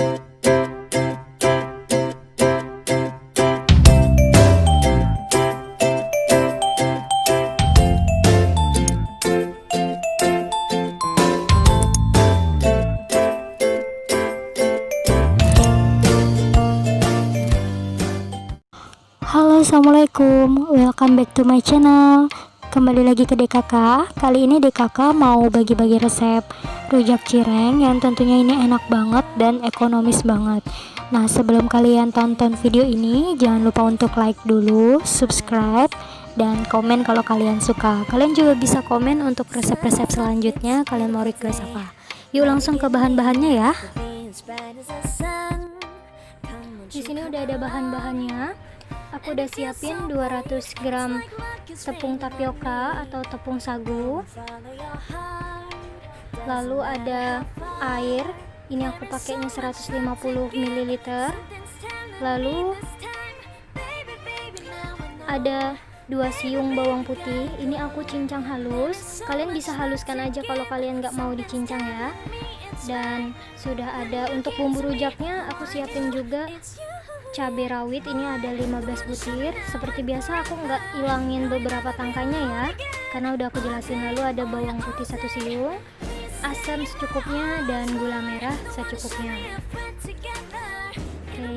Halo, assalamualaikum, welcome back to my channel. Kembali lagi ke DKK. Kali ini DKK mau bagi-bagi resep rujak cireng yang tentunya ini enak banget dan ekonomis banget. Nah, sebelum kalian tonton video ini, jangan lupa untuk like dulu, subscribe, dan komen kalau kalian suka. Kalian juga bisa komen untuk resep-resep selanjutnya kalian mau request apa. Yuk langsung ke bahan-bahannya ya. Di sini udah ada bahan-bahannya. Aku udah siapin 200 gram tepung tapioka atau tepung sagu. Lalu ada air, ini aku pakainya 150 ml. Lalu ada 2 siung bawang putih, ini aku cincang halus. Kalian bisa haluskan aja kalau kalian nggak mau dicincang ya. Dan sudah ada untuk bumbu rujaknya, aku siapin juga cabai rawit, ini ada 15 butir. Seperti biasa aku nggak ilangin beberapa tangkainya ya, karena udah aku jelasin. Lalu ada bawang putih 1 siung, asam secukupnya, dan gula merah secukupnya. Oke.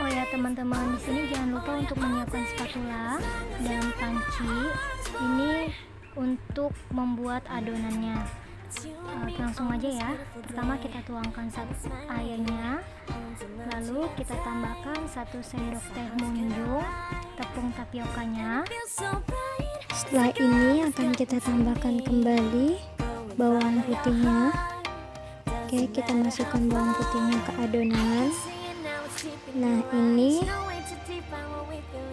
Oh ya teman-teman, di sini jangan lupa untuk menyiapkan spatula dan panci. Ini untuk membuat adonannya. Langsung aja ya. Pertama kita tuangkan airnya, lalu kita tambahkan 1 sendok teh munjung tepung tapiokanya. Setelah ini akan kita tambahkan kembali bawang putihnya. Oke, kita masukkan bawang putihnya ke adonan. Nah, ini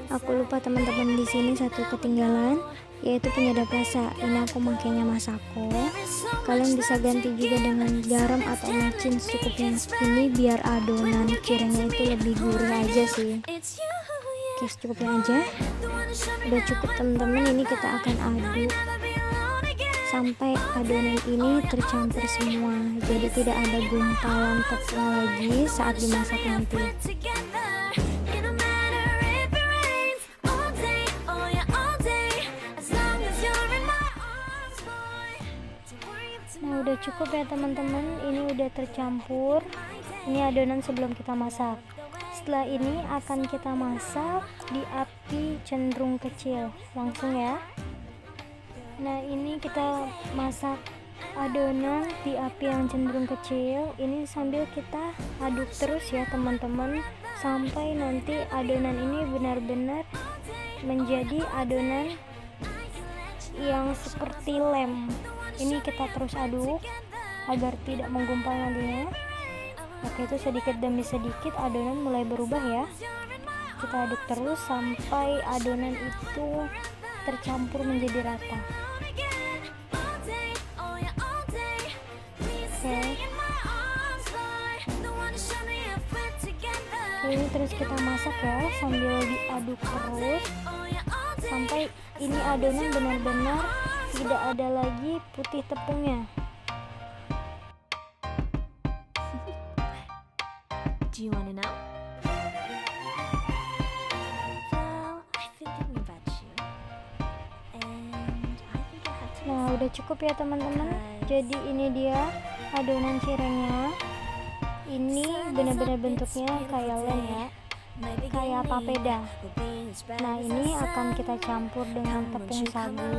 aku lupa teman-teman, di sini satu ketinggalan, yaitu penyedap rasa. Ini aku makainya Masako. Kalian bisa ganti juga dengan garam atau micin secukupnya. Ini biar adonan cirengnya itu lebih gurih aja sih. Oke, secukupnya aja. Udah cukup teman-teman. Ini kita akan aduk sampai adonan ini tercampur semua, jadi tidak ada gumpalan tepung lagi saat dimasak nanti. Nah, udah cukup ya teman-teman, ini udah tercampur. Ini adonan sebelum kita masak. Setelah ini akan kita masak di api cenderung kecil langsung ya. Nah, ini kita masak adonan di api yang cenderung kecil. Ini sambil kita aduk terus ya teman-teman, sampai nanti adonan ini benar-benar menjadi adonan yang seperti lem. Ini kita terus aduk agar tidak menggumpal nantinya. Oke, itu sedikit demi sedikit adonan mulai berubah ya. Kita aduk terus sampai adonan itu tercampur menjadi rata. Oke, ini terus kita masak ya sambil diaduk terus sampai ini adonan benar-benar tidak ada lagi putih tepungnya. Do you wanna know? Nah, udah cukup ya teman-teman. Jadi ini dia adonan cirengnya. Ini benar-benar bentuknya kayak lem ya, kayak papeda. Nah, ini akan kita campur dengan tepung sagu.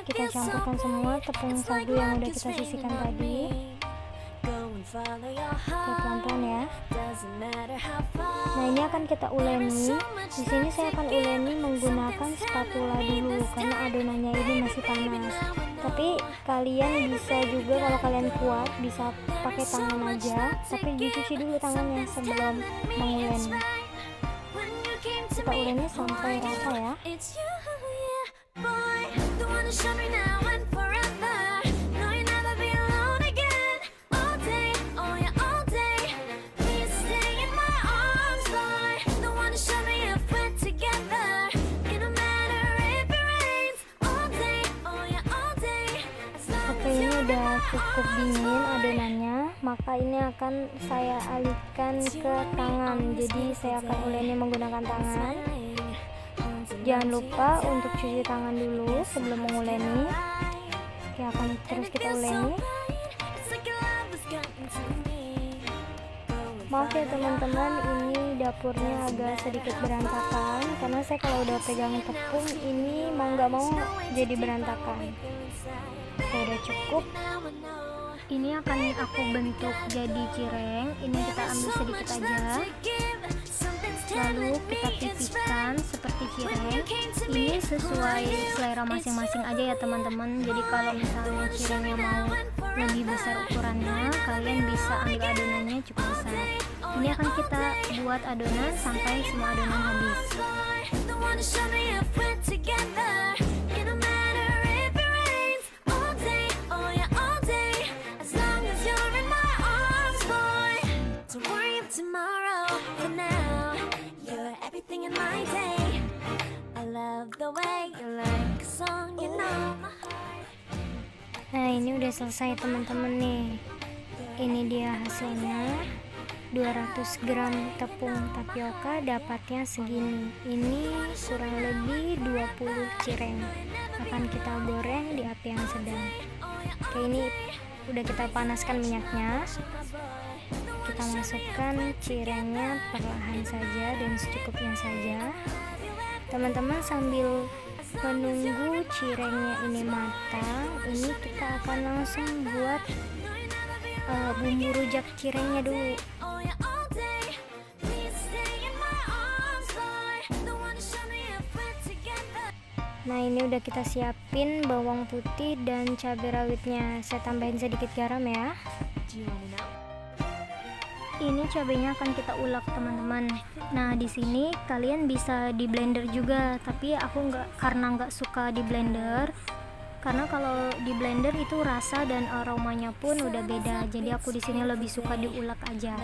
Kita campurkan semua tepung sagu yang udah kita sisihkan tadi. Oke, pelan-pelan ya. Nah, ini akan kita uleni. Di sini saya akan uleni menggunakan spatula dulu karena adonannya ini masih panas. Tapi kalian bisa juga, kalau kalian kuat bisa pakai tangan aja, tapi dicuci dulu tangannya sebelum menguleni. Kita uleni sampai rata ya. Oke, ini udah cukup dingin adonannya, maka ini akan saya alihkan ke tangan. Jadi saya akan uleni menggunakan tangan. Jangan lupa untuk cuci tangan dulu sebelum menguleni. Oke, akan terus kita uleni. Maaf ya teman-teman, ini dapurnya agak sedikit berantakan karena saya kalau udah pegang tepung ini mau nggak mau jadi berantakan. Oke, udah cukup. Ini akan aku bentuk jadi cireng. Ini kita ambil sedikit aja, lalu kita pipihkan seperti cireng. Ini sesuai selera masing-masing aja ya teman-teman. Jadi kalau misalnya cirengnya mau lebih besar ukurannya, kalian bisa ambil adonannya cukup besar. Ini akan kita buat adonan sampai semua adonan habis. Nah, ini udah selesai teman-teman nih. Ini dia hasilnya. 200 gram tepung tapioka dapatnya segini. Ini kurang lebih 20 cireng. Akan kita goreng di api yang sedang. Oke, ini udah kita panaskan minyaknya. Kita masukkan cirengnya perlahan saja dan secukupnya saja. Teman-teman, sambil menunggu cirengnya ini matang, ini kita akan langsung buat bumbu rujak cirengnya dulu. Nah, ini udah kita siapin bawang putih dan cabai rawitnya. Saya tambahin sedikit garam ya. Ini cabenya akan kita ulek teman-teman. Nah, di sini kalian bisa di blender juga, tapi aku karena nggak suka di blender. Karena kalau di blender itu rasa dan aromanya pun udah beda. Jadi aku di sini lebih suka diulek aja.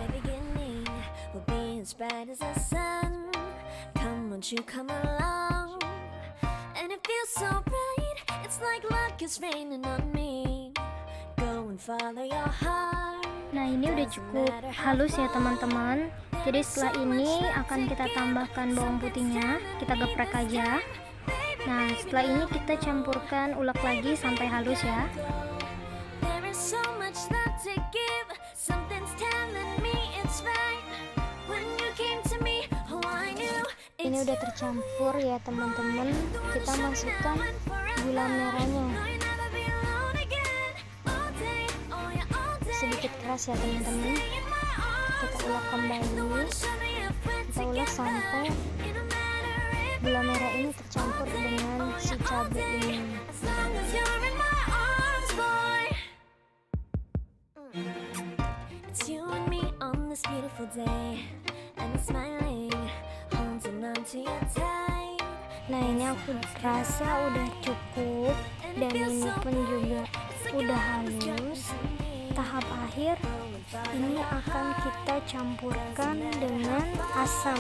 Nah, ini udah cukup halus ya teman-teman. Jadi setelah ini akan kita tambahkan bawang putihnya. Kita geprek aja. Nah, setelah ini kita campurkan, ulek lagi sampai halus ya. Ini udah tercampur ya teman-teman. Kita masukkan gula merahnya. Sedikit keras ya teman-teman. Kita ulek kembali. Kita ulek sampai gula merah ini tercampur dengan si cabai ini. Nah, ini aku rasa udah cukup dan ini pun juga udah halus. Tahap akhir ini akan kita campurkan dengan asam.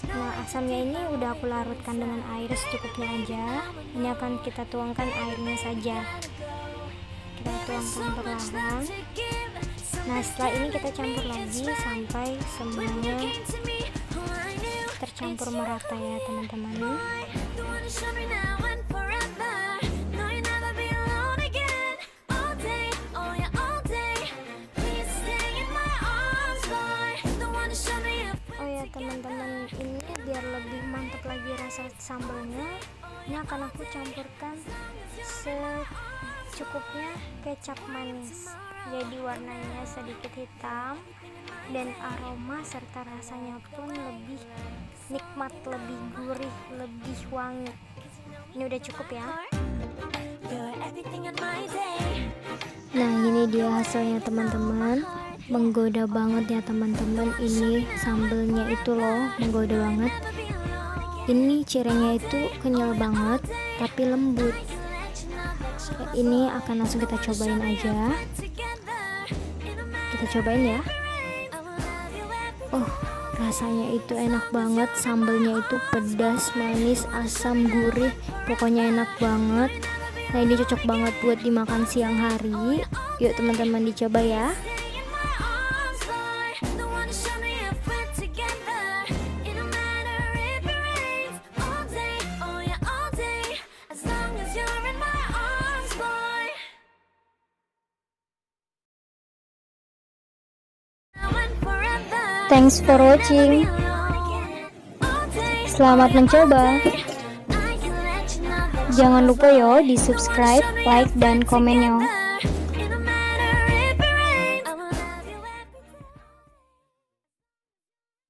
Nah, asamnya ini udah aku larutkan dengan air secukupnya aja. Ini akan kita tuangkan airnya saja. Kita tuangkan perlahan. Nah, setelah ini kita campur lagi sampai semuanya tercampur merata ya teman-teman. Teman-teman, ini biar lebih mantap lagi rasa sambalnya, ini akan aku campurkan secukupnya kecap manis, jadi warnanya sedikit hitam dan aroma serta rasanya pun lebih nikmat, lebih gurih, lebih wangi. Ini udah cukup ya. Nah, ini dia hasilnya teman-teman. Menggoda banget ya teman-teman. Ini sambelnya itu loh menggoda banget. Ini cirengnya itu kenyal banget tapi lembut. Ini akan langsung kita cobain aja. Kita cobain ya. Oh, rasanya itu enak banget. Sambelnya itu pedas, manis, asam, gurih. Pokoknya enak banget. Nah, ini cocok banget buat dimakan siang hari. Yuk teman-teman dicoba ya. Thanks for watching. Selamat mencoba. Jangan lupa yo di subscribe, like, dan komennya.